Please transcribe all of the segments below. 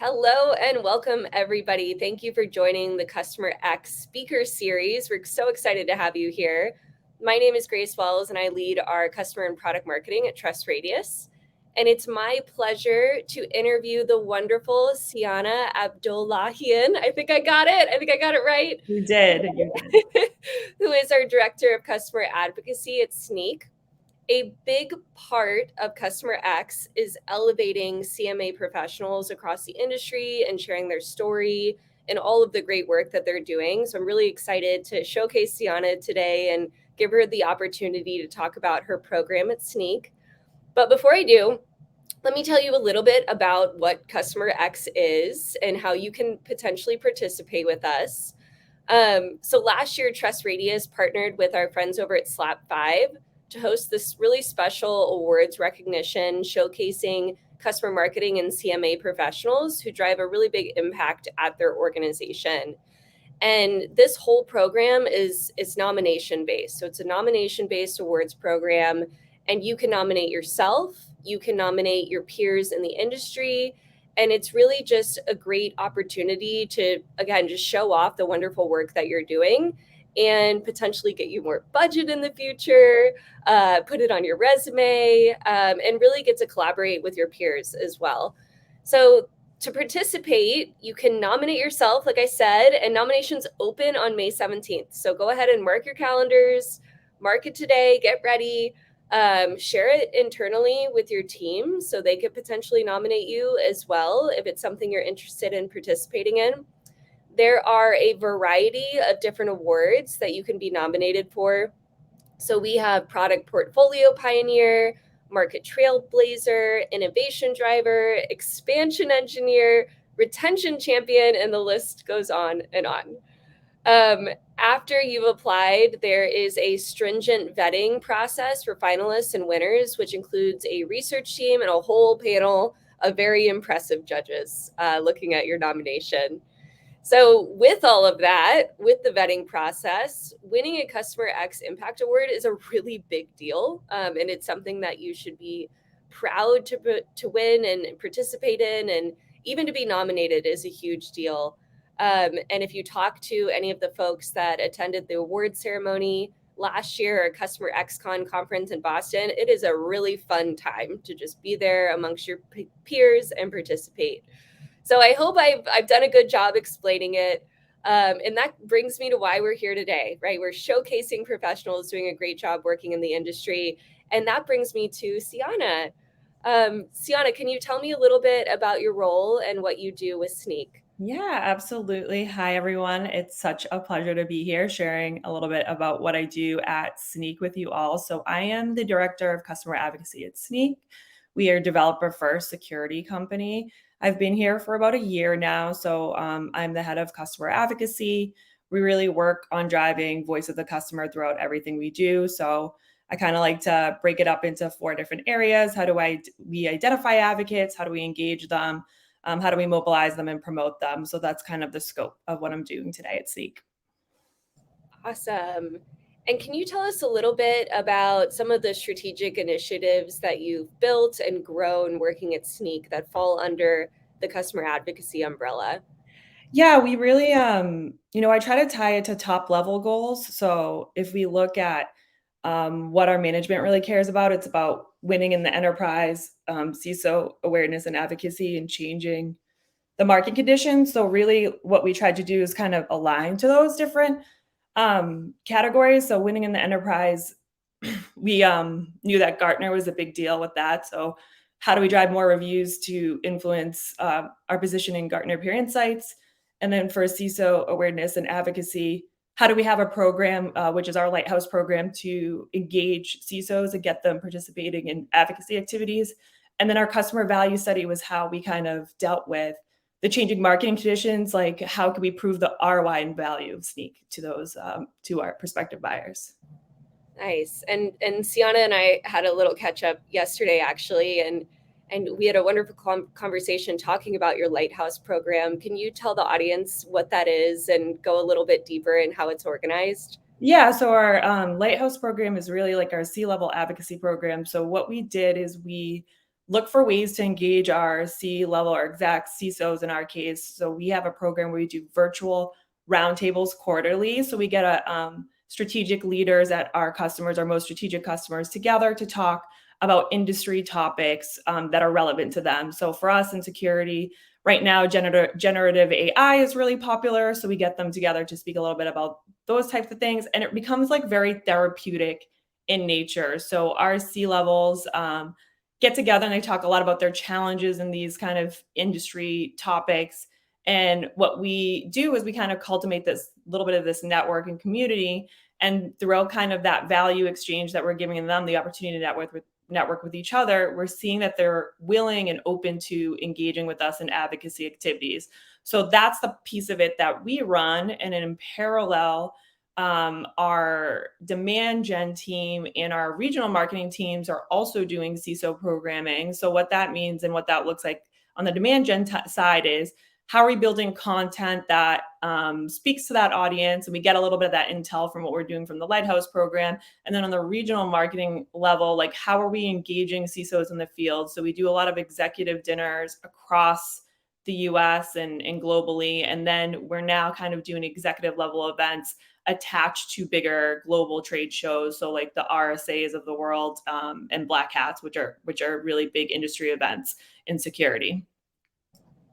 Hello and welcome, everybody. Thank you for joining the CustomerX Speaker Series. We're so excited to have you here. My name is Grace Wells, and I lead our customer and product marketing at Trust Radius. And it's my pleasure to interview the wonderful Ciana Abdollahian. I think I got it. I think I got it right. You did. You did. Who is our Director of Customer Advocacy at Snyk. A big part of CustomerX is elevating CMA professionals across the industry and sharing their story and all of the great work that they're doing. So I'm really excited to showcase Ciana today and give her the opportunity to talk about her program at Snyk. But before I do, let me tell you a little bit about what CustomerX is and how you can potentially participate with us. So last year, Trust Radius partnered with our friends over at Slap 5 to host this really special awards recognition showcasing customer marketing and CMA professionals who drive a really big impact at their organization. And this whole program is nomination based. So it's a nomination based awards program, and you can nominate yourself, you can nominate your peers in the industry, and it's really just a great opportunity to, again, just show off the wonderful work that you're doing and potentially get you more budget in the future, put it on your resume, and really get to collaborate with your peers as well. So to participate, you can nominate yourself, like I said, and nominations open on May 17th. So go ahead and mark your calendars, mark it today, get ready, share it internally with your team so they could potentially nominate you as well if it's something you're interested in participating in. There are a variety of different awards that you can be nominated for. So we have Product Portfolio Pioneer, Market Trailblazer, Innovation Driver, Expansion Engineer, Retention Champion, and the list goes on and on. After you've applied, there is a stringent vetting process for finalists and winners, which includes a research team and a whole panel of very impressive judges looking at your nomination. So, with all of that, with the vetting process, winning a CustomerX Impact Award is a really big deal. And it's something that you should be proud to win and participate in. And even to be nominated is a huge deal. And if you talk to any of the folks that attended the award ceremony last year or Customer XCon conference in Boston, it is a really fun time to just be there amongst your peers and participate. So I hope I've done a good job explaining it. And that brings me to why we're here today, right? We're showcasing professionals doing a great job working in the industry. And that brings me to Ciana. Ciana, can you tell me a little bit about your role and what you do with Snyk? Yeah, absolutely. Hi, everyone. It's such a pleasure to be here sharing a little bit about what I do at Snyk with you all. So, I am the Director of Customer Advocacy at Snyk. We are a developer first security company. I've been here for about a year now. So, I'm the head of customer advocacy. We really work on driving voice of the customer throughout everything we do. So, I kind of like to break it up into 4 different areas. How do we identify advocates? How do we engage them? How do we mobilize them and promote them? So that's kind of the scope of what I'm doing today at Snyk. Awesome. And can you tell us a little bit about some of the strategic initiatives that you've built and grown working at Snyk that fall under the customer advocacy umbrella? Yeah, we really, I try to tie it to top level goals. So if we look at what our management really cares about, it's about winning in the enterprise, CISO awareness and advocacy, and changing the market conditions. So really, what we tried to do is kind of align to those different categories. So winning in the enterprise, we knew that Gartner was a big deal with that. So how do we drive more reviews to influence our position in Gartner peer insights? And then for CISO awareness and advocacy, how do we have a program, which is our Lighthouse program, to engage CISOs and get them participating in advocacy activities? And then our customer value study was how we kind of dealt with the changing marketing conditions, like how can we prove the ROI and value of Snyk to those to our prospective buyers. Nice. And Ciana and I had a little catch up yesterday actually, and we had a wonderful conversation talking about your Lighthouse program. Can you tell the audience what that is and go a little bit deeper in how it's organized? Yeah, so our Lighthouse program is really like our C-level advocacy program. So what we did is we look for ways to engage our C-level or execs, CISOs in our case. So we have a program where we do virtual roundtables quarterly. So we get strategic leaders at our customers, our most strategic customers, together to talk about industry topics that are relevant to them. So for us in security, right now, generative AI is really popular. So we get them together to speak a little bit about those types of things. And it becomes like very therapeutic in nature. So our C-levels get together and they talk a lot about their challenges in these kind of industry topics. And what we do is we kind of cultivate this little bit of this network and community. And throughout kind of that value exchange that we're giving them the opportunity to network with each other, we're seeing that they're willing and open to engaging with us in advocacy activities. So that's the piece of it that we run. And in parallel, our demand gen team and our regional marketing teams are also doing CISO programming. So what that means and what that looks like on the demand gen side is how are we building content that speaks to that audience? And we get a little bit of that intel from what we're doing from the Lighthouse program. And then on the regional marketing level, like how are we engaging CISOs in the field? So we do a lot of executive dinners across the US and globally. And then we're now kind of doing executive level events attached to bigger global trade shows. So like the RSAs of the world and Black Hats, which are really big industry events in security.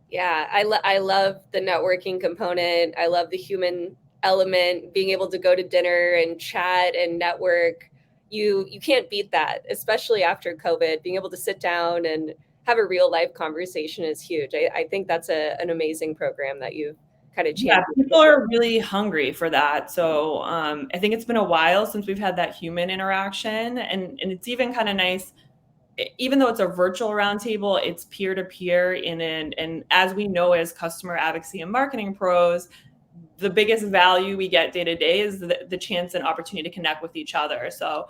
Yeah, I love the networking component. I love the human element, being able to go to dinner and chat and network. You can't beat that, especially after COVID. Being able to sit down and have a real life conversation is huge. I think that's an amazing program that you've kind of Yeah, championed. people are really hungry for that. So I think it's been a while since we've had that human interaction, and it's even kind of nice even though it's a virtual roundtable, it's peer to peer. And as we know, as customer advocacy and marketing pros, the biggest value we get day to day is the chance and opportunity to connect with each other. So,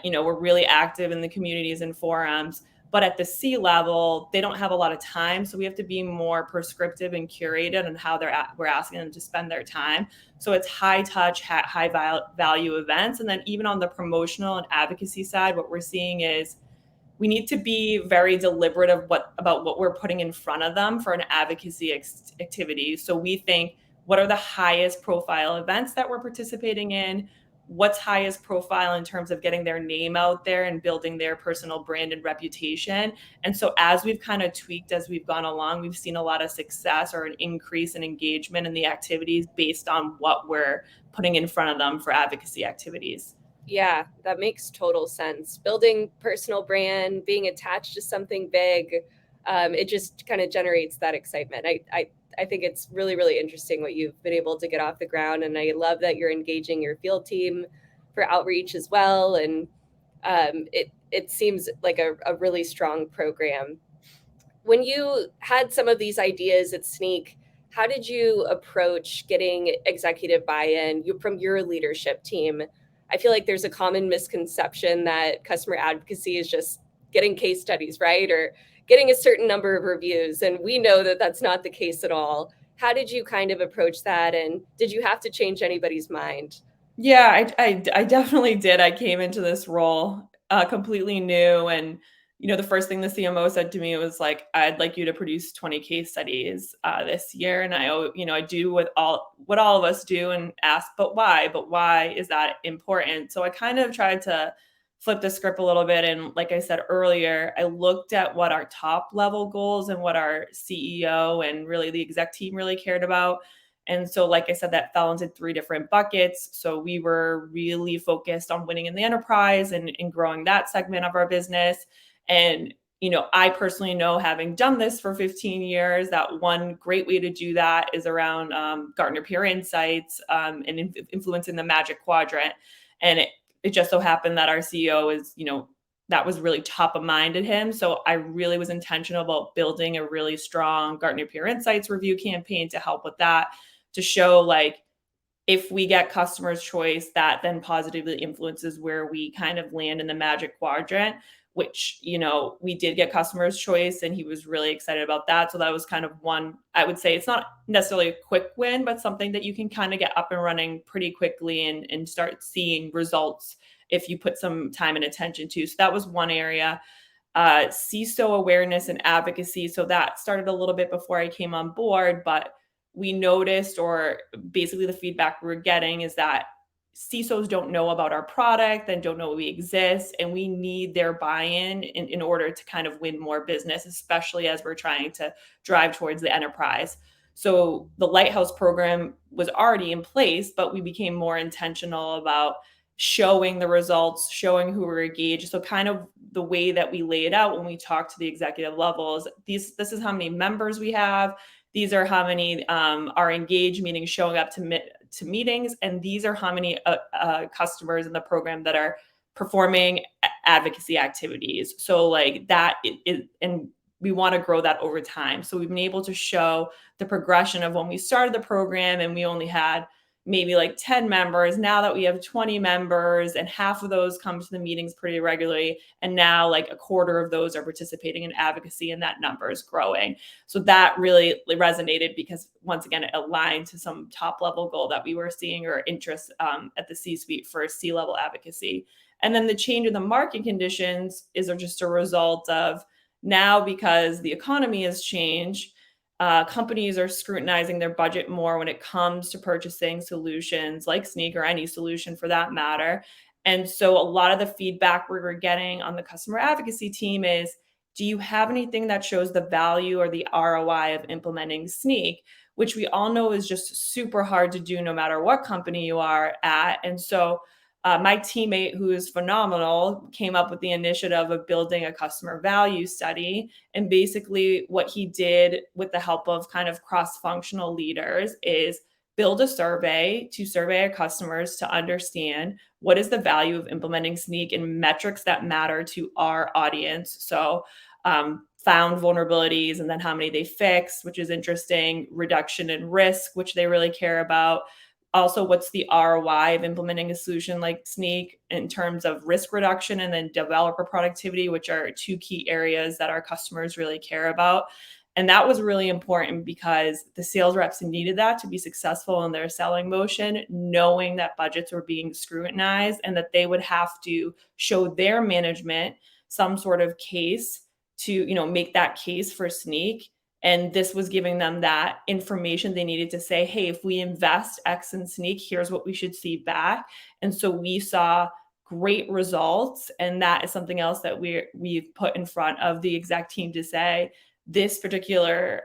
we're really active in the communities and forums. But at the C level, they don't have a lot of time, so we have to be more prescriptive and curated on how we're asking them to spend their time. So it's high touch, high value events, and then even on the promotional and advocacy side, what we're seeing is we need to be very deliberate about what we're putting in front of them for an advocacy activity. So we think, what are the highest profile events that we're participating in? What's highest profile in terms of getting their name out there and building their personal brand and reputation? And so as we've kind of tweaked as we've gone along, we've seen a lot of success or an increase in engagement in the activities based on what we're putting in front of them for advocacy activities. Yeah, that makes total sense. Building personal brand, being attached to something big, it just kind of generates that excitement. I think it's really, really interesting what you've been able to get off the ground. And I love that you're engaging your field team for outreach as well. And it seems like a really strong program. When you had some of these ideas at Snyk, how did you approach getting executive buy-in from your leadership team? I feel like there's a common misconception that customer advocacy is just getting case studies, right? Or getting a certain number of reviews. And we know that that's not the case at all. How did you kind of approach that? And did you have to change anybody's mind? Yeah, I definitely did. I came into this role completely new. And, the first thing the CMO said to me was like, I'd like you to produce 20 case studies this year. And I do what all of us do and ask, but why? But why is that important? So I kind of tried to flip the script a little bit. And like I said earlier, I looked at what our top level goals and what our CEO and really the exec team really cared about. And so, like I said, that fell into three different buckets. So we were really focused on winning in the enterprise and growing that segment of our business. And, I personally know, having done this for 15 years, that one great way to do that is around Gartner Peer Insights and influencing the Magic Quadrant. And it just so happened that our CEO is, that was really top of mind at him. So I really was intentional about building a really strong Gartner Peer Insights review campaign to help with that, to show like if we get customers' choice, that then positively influences where we kind of land in the Magic Quadrant, which, we did get customers' choice and he was really excited about that. So that was kind of one, I would say it's not necessarily a quick win, but something that you can kind of get up and running pretty quickly and start seeing results if you put some time and attention to. So that was one area. CISO awareness and advocacy. So that started a little bit before I came on board, but we noticed, or basically the feedback we were getting is that CISOs don't know about our product and don't know we exist, and we need their buy-in in order to kind of win more business, especially as we're trying to drive towards the enterprise. So the Lighthouse program was already in place, but we became more intentional about showing the results, showing who were engaged. So kind of the way that we lay it out when we talk to the executive levels, this is how many members we have. These are how many are engaged, meaning showing up to meetings, and these are how many customers in the program that are performing advocacy activities. So like that, and we want to grow that over time. So we've been able to show the progression of when we started the program and we only had maybe like 10 members. Now that we have 20 members and half of those come to the meetings pretty regularly. And now like a quarter of those are participating in advocacy, and that number is growing. So that really resonated because once again, it aligned to some top level goal that we were seeing or interest at the C-suite for C-level advocacy. And then the change in the market conditions is just a result of now, because the economy has changed, companies are scrutinizing their budget more when it comes to purchasing solutions like Snyk or any solution for that matter. And so a lot of the feedback we were getting on the customer advocacy team is, do you have anything that shows the value or the ROI of implementing Snyk, which we all know is just super hard to do no matter what company you are at. And so my teammate, who is phenomenal, came up with the initiative of building a customer value study. And basically what he did with the help of kind of cross-functional leaders is build a survey to survey our customers to understand what is the value of implementing Snyk and metrics that matter to our audience. So found vulnerabilities and then how many they fixed, which is interesting, reduction in risk, which they really care about. Also, what's the ROI of implementing a solution like Snyk in terms of risk reduction, and then developer productivity, which are two key areas that our customers really care about. And that was really important because the sales reps needed that to be successful in their selling motion, knowing that budgets were being scrutinized and that they would have to show their management some sort of case to, make that case for Snyk. And this was giving them that information they needed to say, hey, if we invest X in Snyk, here's what we should see back. And so we saw great results. And that is something else that we've put in front of the exec team to say, this particular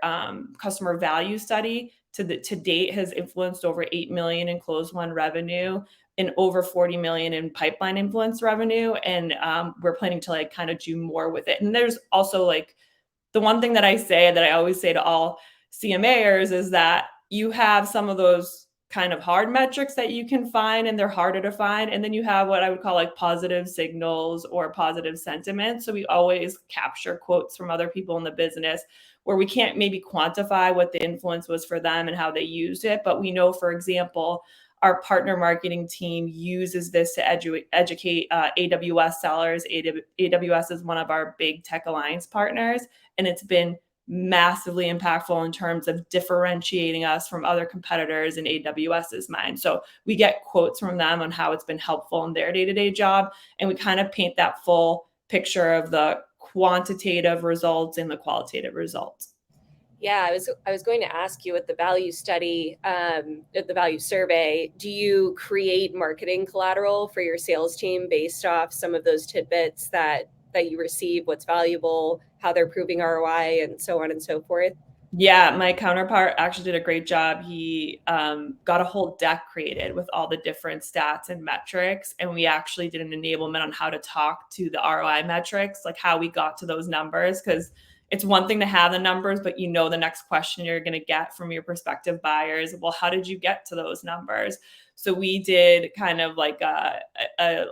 customer value study to date has influenced over 8 million in closed won revenue and over 40 million in pipeline influence revenue. And we're planning to like kind of do more with it. And there's also like, the one thing that I always say to all CMAers is that you have some of those kind of hard metrics that you can find, and they're harder to find. And then you have what I would call like positive signals or positive sentiment. So we always capture quotes from other people in the business where we can't maybe quantify what the influence was for them and how they used it. But we know, for example, our partner marketing team uses this to educate AWS sellers. AWS is one of our big tech alliance partners, and it's been massively impactful in terms of differentiating us from other competitors in AWS's mind. So we get quotes from them on how it's been helpful in their day-to-day job, and we kind of paint that full picture of the quantitative results and the qualitative results. Yeah, I was going to ask you, at the value study, at the value survey, do you create marketing collateral for your sales team based off some of those tidbits that you receive, what's valuable, how they're proving ROI, and so on and so forth? Yeah, my counterpart actually did a great job. He got a whole deck created with all the different stats and metrics. And we actually did an enablement on how to talk to the ROI metrics, like how we got to those numbers. Because it's one thing to have the numbers, but the next question you're going to get from your prospective buyers, well, how did you get to those numbers? So we did kind of like a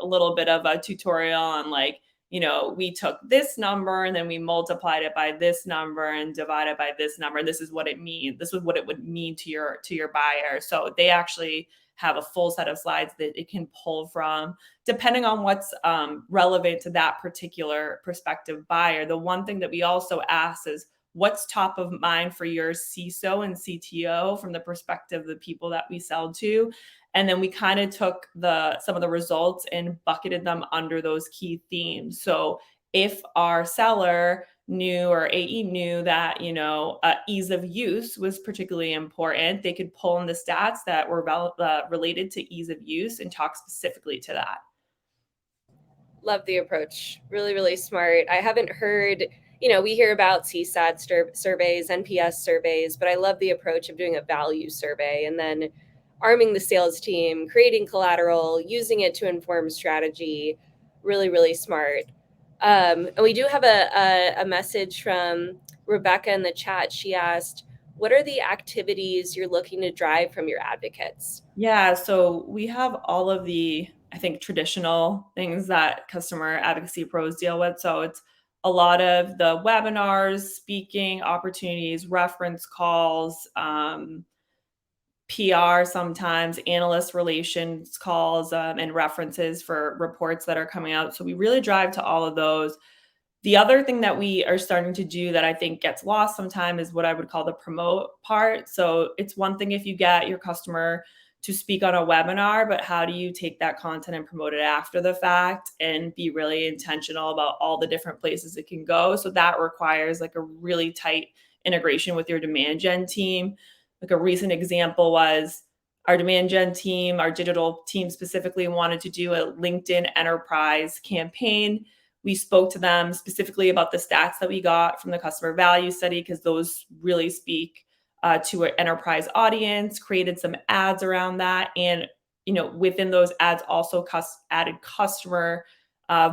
little bit of a tutorial on like, we took this number and then we multiplied it by this number and divided by this number. And this is what it means. This is what it would mean to your buyer. So they actually have a full set of slides that it can pull from, depending on what's relevant to that particular prospective buyer. The one thing that we also ask is, what's top of mind for your CISO and CTO from the perspective of the people that we sell to? And then we kind of took some of the results and bucketed them under those key themes. So if our seller knew or AE knew that, ease of use was particularly important, they could pull in the stats that were related to ease of use and talk specifically to that. Love the approach. Really, really smart. I haven't heard, we hear about CSAT surveys, NPS surveys, but I love the approach of doing a value survey and then arming the sales team, creating collateral, using it to inform strategy. Really, really smart. And we do have a message from Rebecca in the chat. She asked, what are the activities you're looking to drive from your advocates? Yeah, so we have all of the, I think, traditional things that customer advocacy pros deal with. So it's a lot of the webinars, speaking opportunities, reference calls, PR sometimes, analyst relations calls, and references for reports that are coming out. So we really drive to all of those. The other thing that we are starting to do that I think gets lost sometimes is what I would call the promote part. So it's one thing if you get your customer to speak on a webinar, but how do you take that content and promote it after the fact and be really intentional about all the different places it can go? So that requires like a really tight integration with your demand gen team. Like a recent example was our demand gen team, our digital team specifically wanted to do a LinkedIn enterprise campaign. We spoke to them specifically about the stats that we got from the customer value study because those really speak to an enterprise audience, created some ads around that. And, within those ads also added customer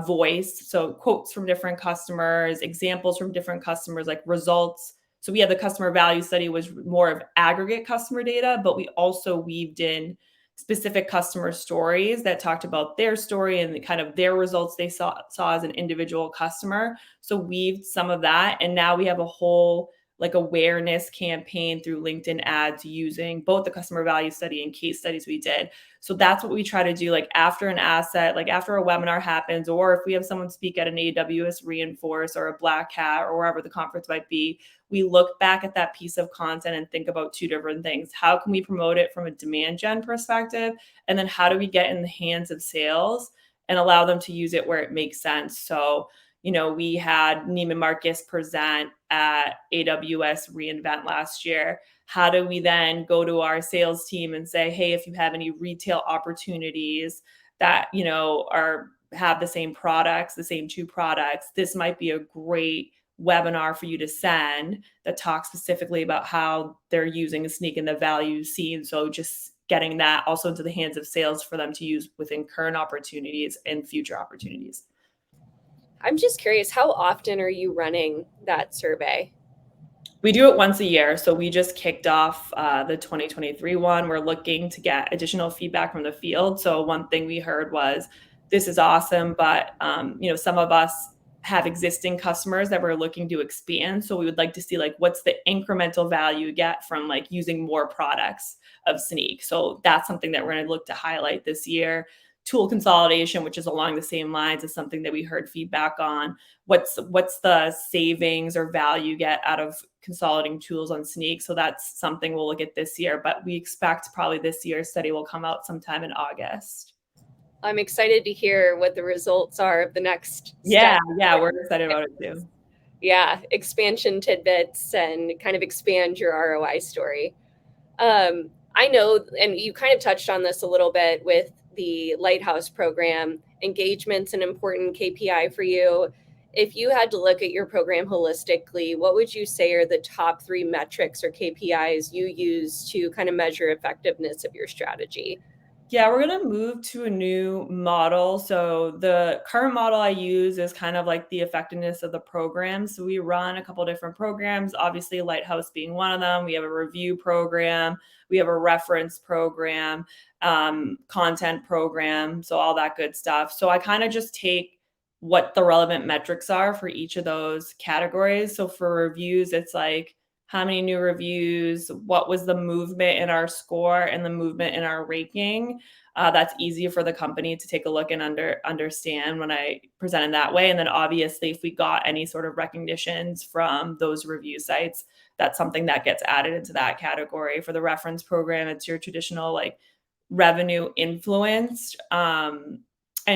voice. So quotes from different customers, examples from different customers, like results. So we had the customer value study was more of aggregate customer data, but we also weaved in specific customer stories that talked about their story and the kind of their results they saw as an individual customer. So weaved some of that. And now we have a whole like awareness campaign through LinkedIn ads using both the customer value study and case studies we did. So that's what we try to do, like after an asset, like after a webinar happens, or if we have someone speak at an AWS Reinforce or a Black Hat or wherever the conference might be, we look back at that piece of content and think about two different things. How can we promote it from a demand gen perspective? And then how do we get in the hands of sales and allow them to use it where it makes sense? So, we had Neiman Marcus present at AWS reInvent last year. How do we then go to our sales team and say, hey, if you have any retail opportunities that, have the same products, the same two products, this might be a great webinar for you to send that talks specifically about how they're using a Snyk in the value scene. So just getting that also into the hands of sales for them to use within current opportunities and future opportunities. I'm just curious, how often are you running that survey? We do it once a year. So we just kicked off the 2023 one. We're looking to get additional feedback from the field. So one thing we heard was, this is awesome, but some of us have existing customers that we're looking to expand. So we would like to see like what's the incremental value you get from like using more products of Snyk. So that's something that we're going to look to highlight this year. Tool consolidation, which is along the same lines, is something that we heard feedback on. What's the savings or value you get out of consolidating tools on Snyk? So that's something we'll look at this year, but we expect probably this year's study will come out sometime in August. I'm excited to hear what the results are of the next Yeah, step. we're excited about it too. Yeah, expansion tidbits and kind of expand your ROI story. I know, and you kind of touched on this a little bit with the Lighthouse program, engagement's an important KPI for you. If you had to look at your program holistically, what would you say are the top 3 metrics or KPIs you use to kind of measure effectiveness of your strategy? Yeah, we're going to move to a new model. So the current model I use is kind of like the effectiveness of the program. So we run a couple different programs, obviously Lighthouse being one of them. We have a review program, we have a reference program, content program, so all that good stuff. So I kind of just take what the relevant metrics are for each of those categories. So for reviews, it's like, how many new reviews, what was the movement in our score and the movement in our ranking. That's easy for the company to take a look and understand when I present in that way. And then obviously, if we got any sort of recognitions from those review sites, that's something that gets added into that category. For the reference program, it's your traditional like revenue influenced and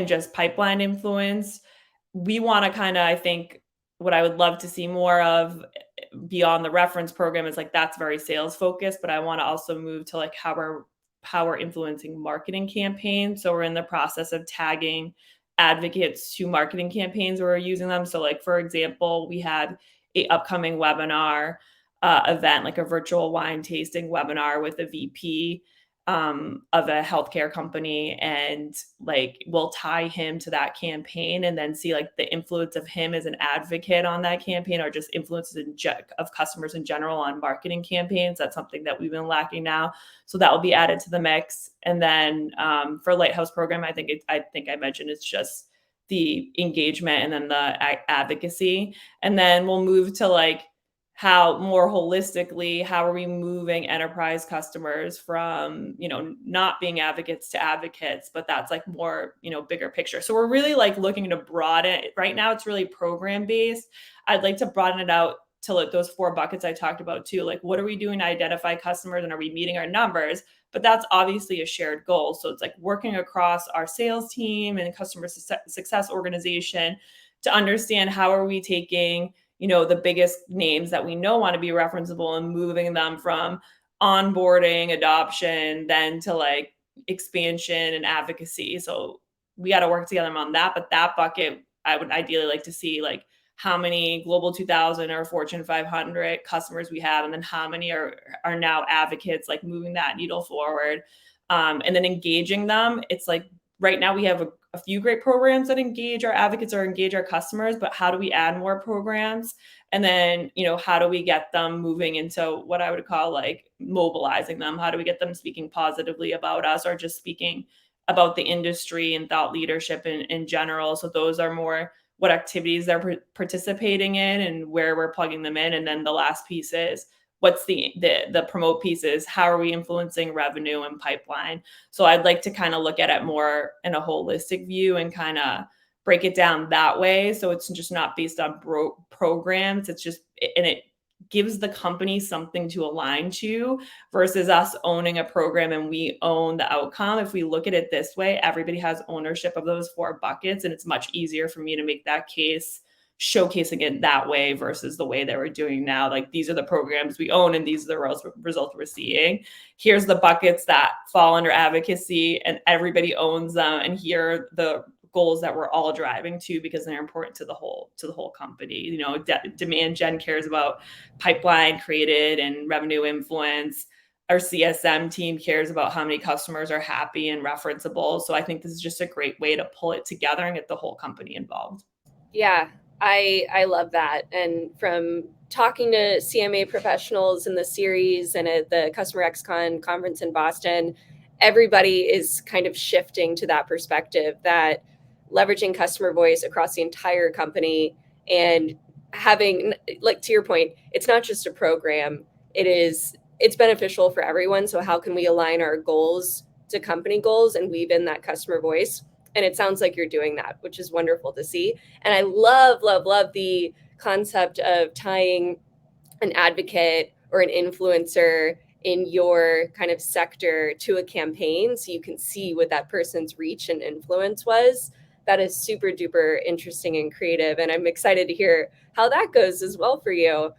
just pipeline influenced. we want to kind of, I think, what I would love to see more of beyond the reference program is like that's very sales focused, but I want to also move to like how we're influencing marketing campaigns. So we're in the process of tagging advocates to marketing campaigns where we're using them. So like for example, we had a upcoming webinar event, like a virtual wine tasting webinar with a VP of a healthcare company, and like we'll tie him to that campaign and then see like the influence of him as an advocate on that campaign, or just influences of customers in general on marketing campaigns. That's something that we've been lacking now, so that will be added to the mix. And then for Lighthouse program, I think I mentioned it's just the engagement and then the advocacy, and then we'll move to like how more holistically, how are we moving enterprise customers from, not being advocates to advocates, but that's like more, bigger picture. So we're really like looking to broaden it. Right now it's really program based. I'd like to broaden it out to like those 4 buckets I talked about too. Like what are we doing to identify customers, and are we meeting our numbers? But that's obviously a shared goal. So it's like working across our sales team and customer success organization to understand how are we taking the biggest names that we know want to be referenceable and moving them from onboarding, adoption, then to like expansion and advocacy. So we got to work together on that. But that bucket, I would ideally like to see like how many Global 2000 or Fortune 500 customers we have, and then how many are now advocates, like moving that needle forward, and then engaging them. It's like right now we have a few great programs that engage our advocates or engage our customers, but how do we add more programs? And then, how do we get them moving into what I would call like mobilizing them? How do we get them speaking positively about us, or just speaking about the industry and thought leadership in general? So those are more what activities they're participating in and where we're plugging them in. And then the last piece is what's the promote piece is how are we influencing revenue and pipeline? So I'd like to kind of look at it more in a holistic view and kind of break it down that way. So it's just not based on programs. It's just, and it gives the company something to align to versus us owning a program and we own the outcome. If we look at it this way, everybody has ownership of those 4 buckets, and it's much easier for me to make that case showcasing it that way versus the way that we're doing now. Like these are the programs we own and these are the results we're seeing. Here's the buckets that fall under advocacy and everybody owns them, and here are the goals that we're all driving to because they're important to the whole company. Demand gen cares about pipeline created and revenue influence. Our CSM team cares about how many customers are happy and referenceable. So I think this is just a great way to pull it together and get the whole company involved. Yeah, I love that. And from talking to CMA professionals in the series and at the CustomerX conference in Boston, everybody is kind of shifting to that perspective that leveraging customer voice across the entire company and having, like, to your point, it's not just a program, it's beneficial for everyone. So how can we align our goals to company goals and weave in that customer voice? And it sounds like you're doing that, which is wonderful to see. And I love, love, love the concept of tying an advocate or an influencer in your kind of sector to a campaign so you can see what that person's reach and influence was. That is super duper interesting and creative. And I'm excited to hear how that goes as well for you.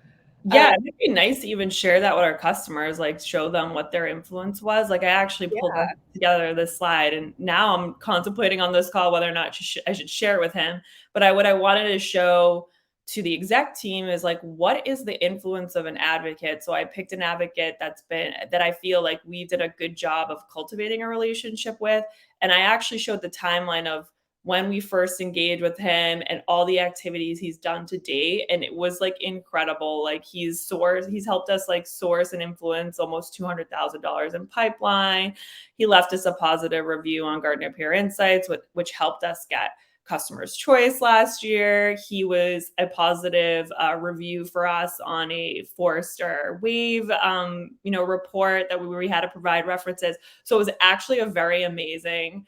Yeah, it'd be nice to even share that with our customers, like show them what their influence was. Like I actually pulled Yeah. together this slide, and now I'm contemplating on this call whether or not I should share it with him. But what I wanted to show to the exec team is like, what is the influence of an advocate? So I picked an advocate that I feel like we did a good job of cultivating a relationship with. And I actually showed the timeline of when we first engaged with him and all the activities he's done to date. And it was like incredible. Like he's helped us like source and influence almost $200,000 in pipeline. He left us a positive review on Gartner Peer Insights, which helped us get Customer's Choice last year. He was a positive review for us on a Forrester Wave, report that we had to provide references. So it was actually a very amazing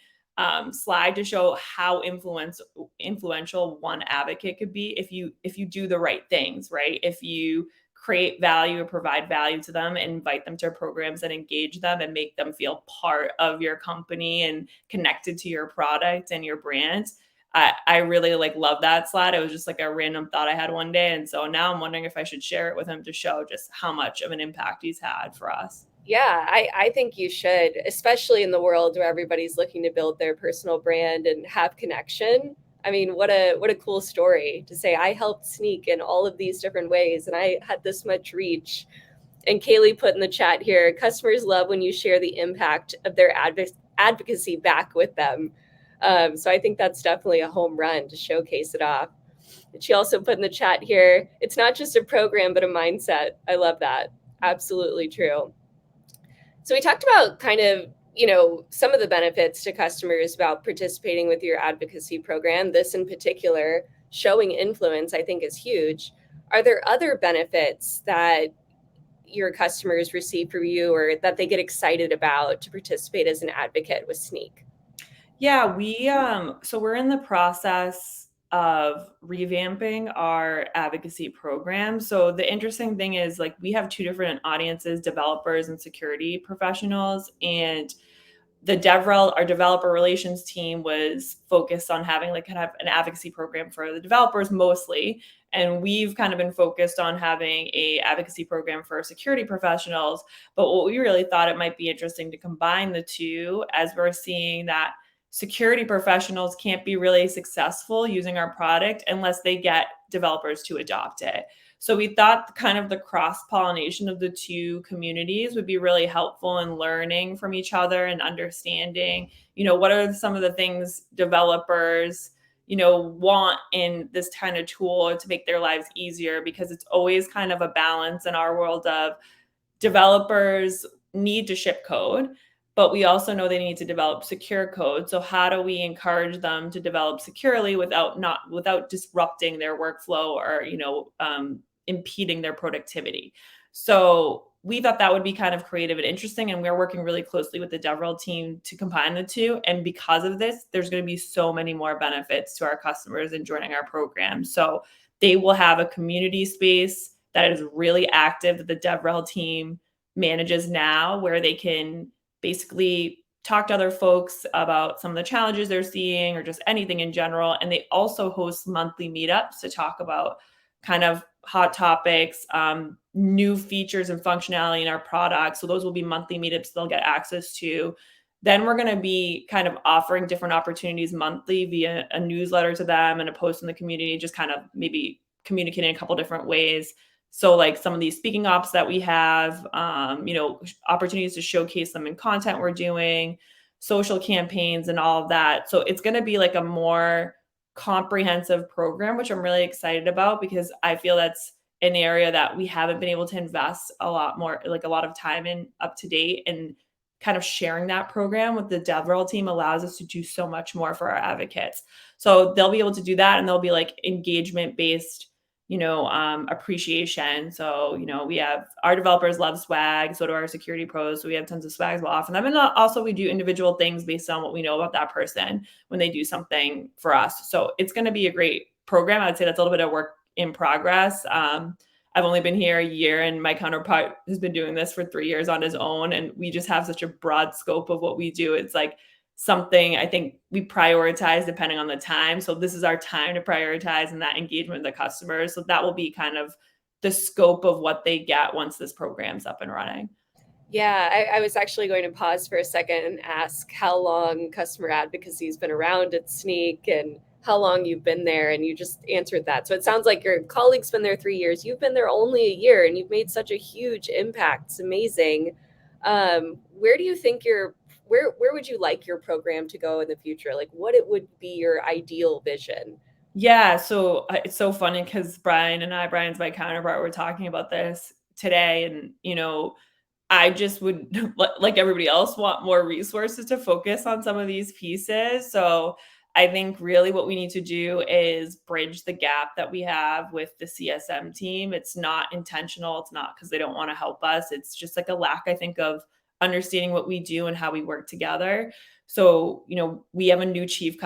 slide to show how influential one advocate could be if you do the right things, right? If you create value or provide value to them, and invite them to programs and engage them and make them feel part of your company and connected to your product and your brand. I really like love that slide. It was just like a random thought I had one day. And so now I'm wondering if I should share it with him to show just how much of an impact he's had for us. Yeah, I think you should, especially in the world where everybody's looking to build their personal brand and have connection. I mean, what a cool story to say I helped Snyk in all of these different ways and I had this much reach. And Kaylee put in the chat here, customers love when you share the impact of their advocacy back with them. So I think that's definitely a home run to showcase it off. And she also put in the chat here, it's not just a program, but a mindset. I love that. Absolutely true. So we talked about kind of, some of the benefits to customers about participating with your advocacy program. This in particular, showing influence, I think is huge. Are there other benefits that your customers receive from you or that they get excited about to participate as an advocate with Snyk? Yeah, so we're in the process of revamping our advocacy program. So the interesting thing is like we have two different audiences, developers and security professionals, and our developer relations team was focused on having like kind of an advocacy program for the developers mostly. And we've kind of been focused on having a advocacy program for security professionals. But what we really thought it might be interesting to combine the two, as we're seeing that security professionals can't be really successful using our product unless they get developers to adopt it. So we thought kind of the cross pollination of the two communities would be really helpful in learning from each other and understanding, what are some of the things developers, want in this kind of tool to make their lives easier, because it's always kind of a balance in our world of developers need to ship code, but we also know they need to develop secure code. So how do we encourage them to develop securely without disrupting their workflow or impeding their productivity? So we thought that would be kind of creative and interesting, and we're working really closely with the DevRel team to combine the two. And because of this, there's going to be so many more benefits to our customers in joining our program. So they will have a community space that is really active that the DevRel team manages now, where they can basically talk to other folks about some of the challenges they're seeing or just anything in general. And they also host monthly meetups to talk about kind of hot topics, new features and functionality in our product. So those will be monthly meetups they'll get access to. Then we're going to be kind of offering different opportunities monthly via a newsletter to them and a post in the community, just kind of maybe communicating a couple different ways. So like some of these speaking ops that we have, opportunities to showcase them in content we're doing, social campaigns and all of that. So it's going to be like a more comprehensive program, which I'm really excited about, because I feel that's an area that we haven't been able to invest a lot more, like a lot of time in up to date. And kind of sharing that program with the DevRel team allows us to do so much more for our advocates. So they'll be able to do that, and they'll be like engagement based, appreciation. So, we have our developers love swag. So do our security pros. So we have tons of swags we'll offer them. And also we do individual things based on what we know about that person when they do something for us. So it's going to be a great program. I would say that's a little bit of work in progress. I've only been here a year, and my counterpart has been doing this for 3 years on his own. And we just have such a broad scope of what we do. It's like something I think we prioritize depending on the time. So this is our time to prioritize and that engagement with the customers. So that will be kind of the scope of what they get once this program's up and running. Yeah, I was actually going to pause for a second and ask how long customer advocacy has been around at Snyk and how long you've been there, and you just answered that. So it sounds like your colleague's been there 3 years. You've been there only a year, and you've made such a huge impact. It's amazing. Where do you think where would you like your program to go in the future? Like, what it would be your ideal vision? Yeah, so it's so funny because Brian's my counterpart, we're talking about this today, and I just would, like everybody else, want more resources to focus on some of these pieces. So I think really what we need to do is bridge the gap that we have with the CSM team. It's not intentional. It's not because they don't want to help us. It's just like a lack, I think, of understanding what we do and how we work together. So, we have a new chief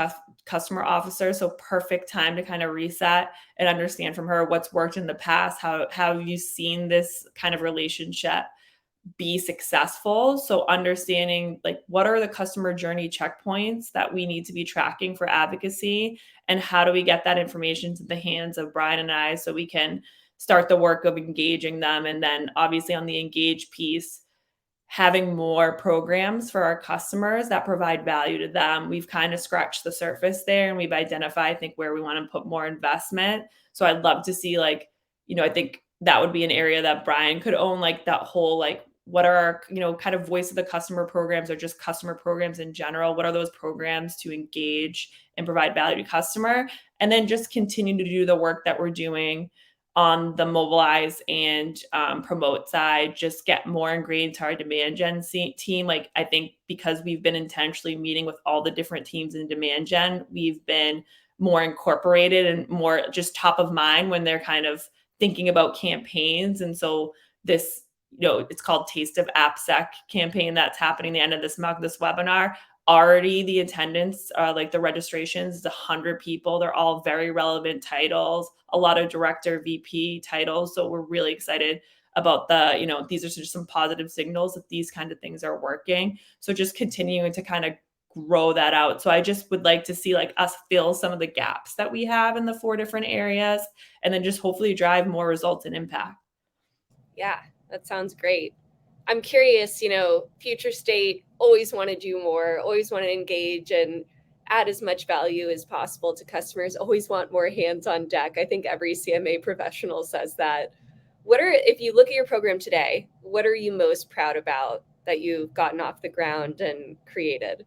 customer officer. So perfect time to kind of reset and understand from her what's worked in the past. How have you seen this kind of relationship be successful. So understanding like what are the customer journey checkpoints that we need to be tracking for advocacy, and how do we get that information to the hands of Brian and I so we can start the work of engaging them. And then obviously on the engage piece, having more programs for our customers that provide value to them. We've kind of scratched the surface there and we've identified, I think, where we want to put more investment. So I'd love to see like, I think that would be an area that Brian could own, like that whole like what are our, kind of voice of the customer programs or just customer programs in general? What are those programs to engage and provide value to customer? And then just continue to do the work that we're doing on the mobilize and promote side, just get more ingrained to our demand gen team. Like I think because we've been intentionally meeting with all the different teams in demand gen, we've been more incorporated and more just top of mind when they're kind of thinking about campaigns. And so this, it's called Taste of AppSec campaign that's happening the end of this month, this webinar. Already the attendance, like the registrations, is 100 people. They're all very relevant titles, a lot of director, VP titles. So we're really excited about these are just some positive signals that these kind of things are working. So just continuing to kind of grow that out. So I just would like to see like us fill some of the gaps that we have in the 4 different areas, and then just hopefully drive more results and impact. Yeah, that sounds great. I'm curious, future state always want to do more, always want to engage and add as much value as possible to customers, always want more hands on deck. I think every CMA professional says that. If you look at your program today, what are you most proud about that you've gotten off the ground and created?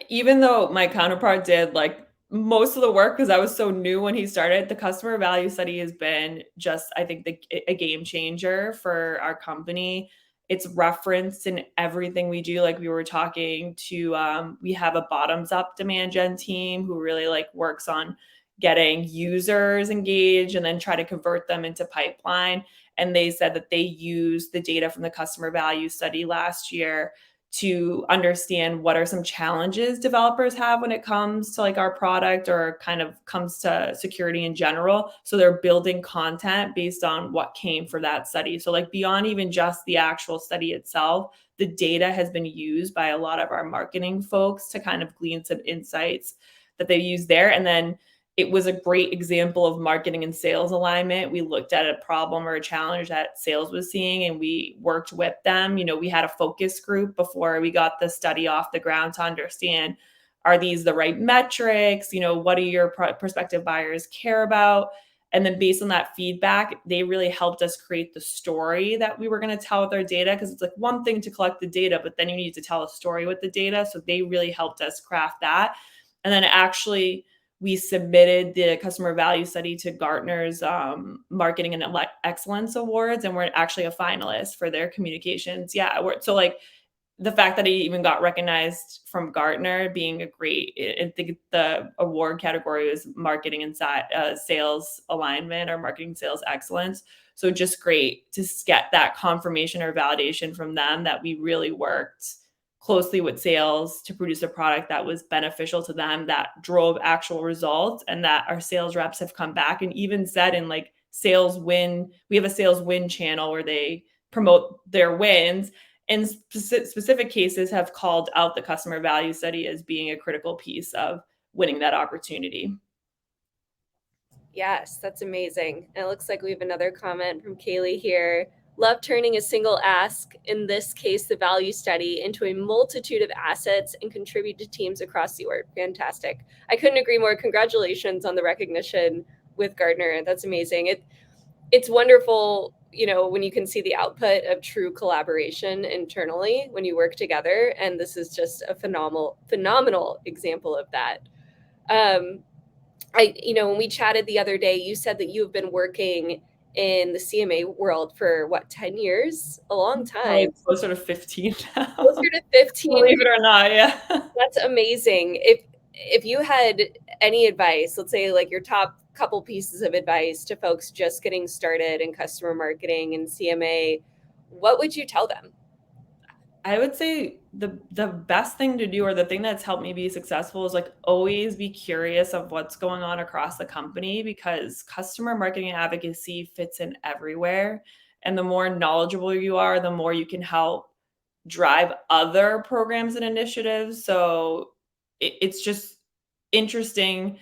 Even though my counterpart did like most of the work because I was so new when he started, the customer value study has been just, I think, a game changer for our company. It's referenced in everything we do. Like we were talking to, we have a bottoms up demand gen team who really like works on getting users engaged and then try to convert them into pipeline. And they said that they used the data from the customer value study last year to understand what are some challenges developers have when it comes to like our product or kind of comes to security in general. So they're building content based on what came for that study. So like beyond even just the actual study itself, the data has been used by a lot of our marketing folks to kind of glean some insights that they use there. And then it was a great example of marketing and sales alignment. We looked at a problem or a challenge that sales was seeing and we worked with them. We had a focus group before we got the study off the ground to understand, are these the right metrics? What do your prospective buyers care about? And then based on that feedback, they really helped us create the story that we were going to tell with our data. Because it's like one thing to collect the data, but then you need to tell a story with the data. So they really helped us craft that. And then actually, we submitted the customer value study to Gartner's Marketing and Excellence Awards, and we're actually a finalist for their communications. Yeah, so like the fact that it even got recognized from Gartner being a great, I think the award category was marketing and sales alignment or marketing sales excellence. So just great to get that confirmation or validation from them that we really worked closely with sales to produce a product that was beneficial to them, that drove actual results, and that our sales reps have come back and even said in like sales win, we have a sales win channel where they promote their wins. In specific cases have called out the customer value study as being a critical piece of winning that opportunity. Yes, that's amazing. And it looks like we have another comment from Kaylee here. Love turning a single ask, in this case, the value study, into a multitude of assets and contribute to teams across the org. Fantastic. I couldn't agree more. Congratulations on the recognition with Gartner. That's amazing. It's wonderful, when you can see the output of true collaboration internally when you work together. And this is just a phenomenal example of that. When we chatted the other day, you said that you've been working in the CMA world for 10 years? A long time. Closer to 15 now. Closer to 15. Believe it or not, yeah. That's amazing. If you had any advice, let's say like your top couple pieces of advice to folks just getting started in customer marketing and CMA, what would you tell them? I would say the best thing to do, or the thing that's helped me be successful, is like always be curious of what's going on across the company, because customer marketing and advocacy fits in everywhere. And the more knowledgeable you are, the more you can help drive other programs and initiatives. So it's just interesting.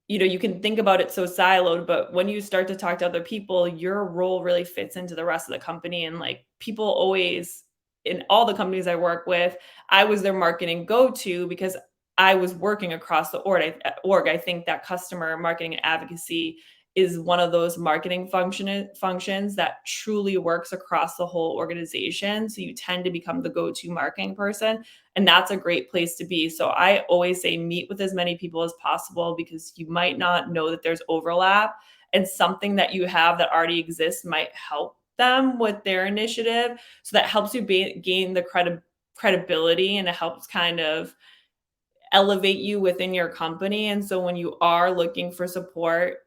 You can think about it so siloed, but when you start to talk to other people, your role really fits into the rest of the company. And like people always, in all the companies I work with, I was their marketing go-to because I was working across the org. I think that customer marketing and advocacy is one of those marketing functions that truly works across the whole organization. So you tend to become the go-to marketing person, and that's a great place to be. So I always say meet with as many people as possible, because you might not know that there's overlap, and something that you have that already exists might help them with their initiative. So that helps you gain the credibility, and it helps kind of elevate you within your company. And so when you are looking for support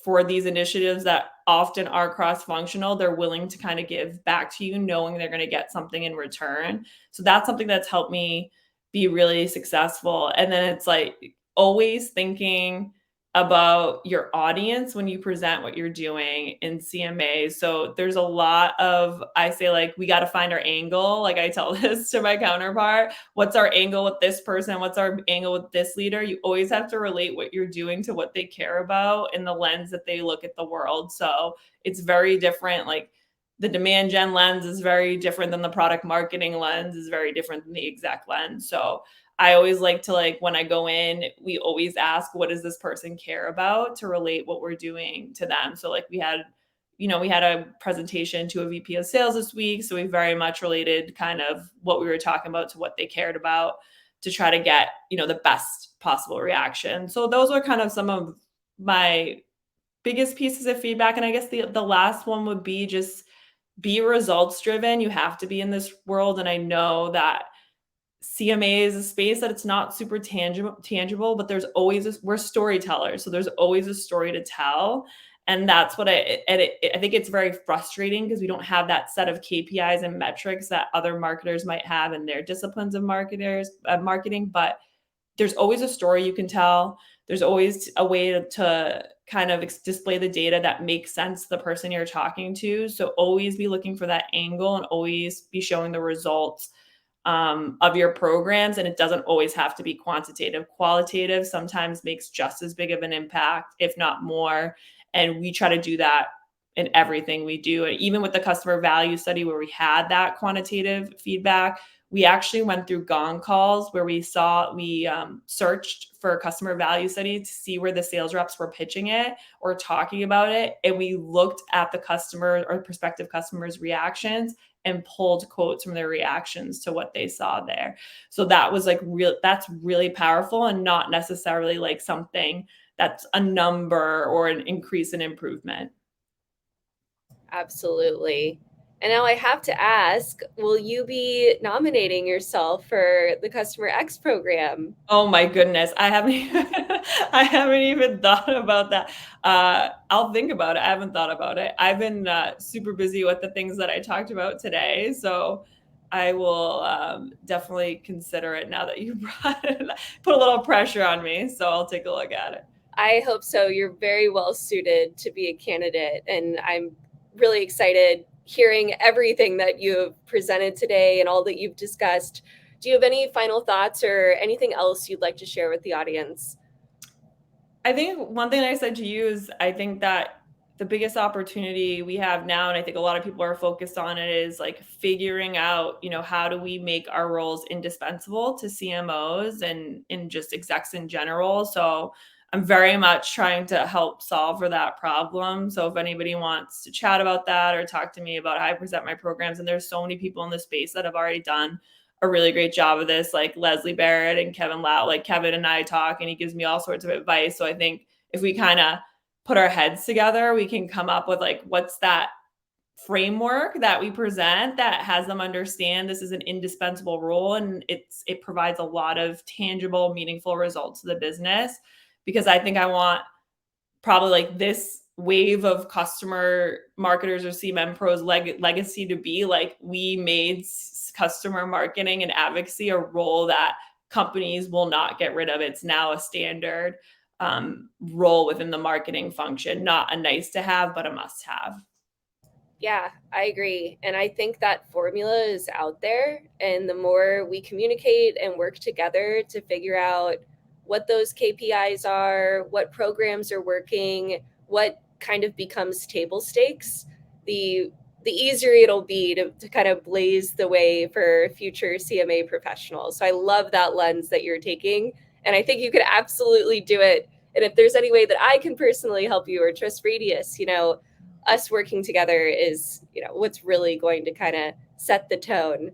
for these initiatives that often are cross-functional, they're willing to kind of give back to you, knowing they're going to get something in return. So that's something that's helped me be really successful. And then it's like always thinking about your audience when you present what you're doing in CMA. So there's a lot of, I say, like, we got to find our angle. Like I tell this to my counterpart, what's our angle with this person? What's our angle with this leader? You always have to relate what you're doing to what they care about and the lens that they look at the world. So it's very different. Like the demand gen lens is very different than the product marketing lens, is very different than the exec lens. So I always like to, like, when I go in, we always ask, what does this person care about, to relate what we're doing to them. So like we had a presentation to a VP of sales this week. So we very much related kind of what we were talking about to what they cared about, to try to get, the best possible reaction. So those are kind of some of my biggest pieces of feedback. And I guess the last one would be just be results driven. You have to be in this world. And I know that CMA is a space that it's not super tangible, but there's always we're storytellers. So there's always a story to tell. And that's what I think it's very frustrating, because we don't have that set of KPIs and metrics that other marketers might have in their disciplines of marketing. But there's always a story you can tell. There's always a way to kind of display the data that makes sense to the person you're talking to. So always be looking for that angle, and always be showing the results of your programs. And it doesn't always have to be quantitative. Qualitative sometimes makes just as big of an impact, if not more. And we try to do that in everything we do. And even with the customer value study, where we had that quantitative feedback, we actually went through gong calls where we searched for a customer value study to see where the sales reps were pitching it or talking about it. And we looked at the customer or prospective customers' reactions and pulled quotes from their reactions to what they saw there. So that was that's really powerful, and not necessarily like something that's a number or an increase in improvement. Absolutely. And now I have to ask, will you be nominating yourself for the Customer X program? Oh my goodness. I haven't even thought about that. I'll think about it. I haven't thought about it. I've been super busy with the things that I talked about today. So I will definitely consider it now that you put a little pressure on me. So I'll take a look at it. I hope so. You're very well suited to be a candidate, and I'm really excited hearing everything that you have presented today and all that you've discussed. Do you have any final thoughts or anything else you'd like to share with the audience? I think one thing I said to you is, I think that the biggest opportunity we have now, and I think a lot of people are focused on it, is like figuring out, how do we make our roles indispensable to CMOs and just execs in general. So I'm very much trying to help solve for that problem. So if anybody wants to chat about that or talk to me about how I present my programs, and there's so many people in the space that have already done a really great job of this, like Leslie Barrett and Kevin Lau. Like Kevin and I talk, and he gives me all sorts of advice. So I think if we kind of put our heads together, we can come up with like, what's that framework that we present that has them understand this is an indispensable role, and it provides a lot of tangible, meaningful results to the business. Because I think I want probably like this wave of customer marketers or CMM pros legacy to be like, we made customer marketing and advocacy a role that companies will not get rid of. It's now a standard role within the marketing function, not a nice to have, but a must have. Yeah, I agree. And I think that formula is out there. And the more we communicate and work together to figure out what those KPIs are, what programs are working, what kind of becomes table stakes, the easier it'll be to kind of blaze the way for future CMA professionals. So I love that lens that you're taking. And I think you could absolutely do it. And if there's any way that I can personally help you or Trust Radius, us working together is what's really going to kind of set the tone.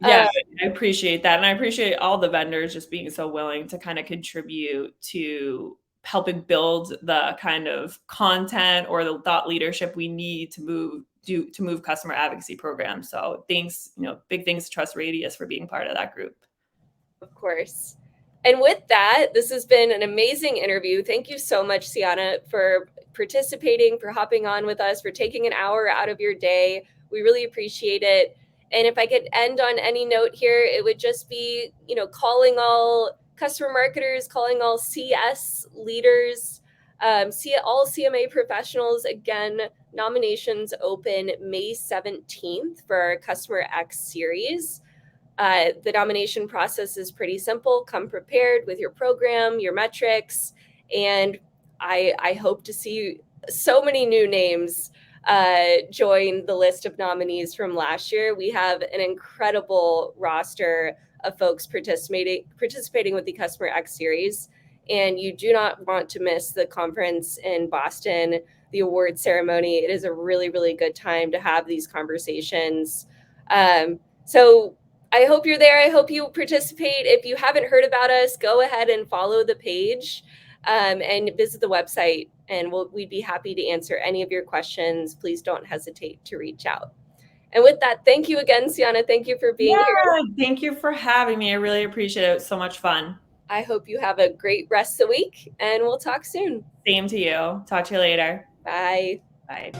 Yeah, I appreciate that, and I appreciate all the vendors just being so willing to kinda contribute to helping build the kind of content or the thought leadership we need to move customer advocacy programs. So thanks, big thanks to Trust Radius for being part of that group. Of course. And with that, this has been an amazing interview. Thank you so much, Ciana, for participating, for hopping on with us, for taking an hour out of your day. We really appreciate it. And if I could end on any note here, it would just be, calling all customer marketers, calling all CS leaders, see all CMA professionals. Again, nominations open May 17th for our Customer X series. The nomination process is pretty simple. Come prepared with your program, your metrics, and I hope to see so many new names join the list of nominees from last year. We have an incredible roster of folks participating with the Customer X series, and you do not want to miss the conference in Boston, the award ceremony. It is a really, really good time to have these conversations. So I hope you're there. I hope you participate. If you haven't heard about us, go ahead and follow the page and visit the website, and we'd be happy to answer any of your questions. Please don't hesitate to reach out. And with that, thank you again, Ciana. Thank you for being here. Yeah, thank you for having me. I really appreciate it. It was so much fun. I hope you have a great rest of the week, and we'll talk soon. Same to you. Talk to you later. Bye. Bye.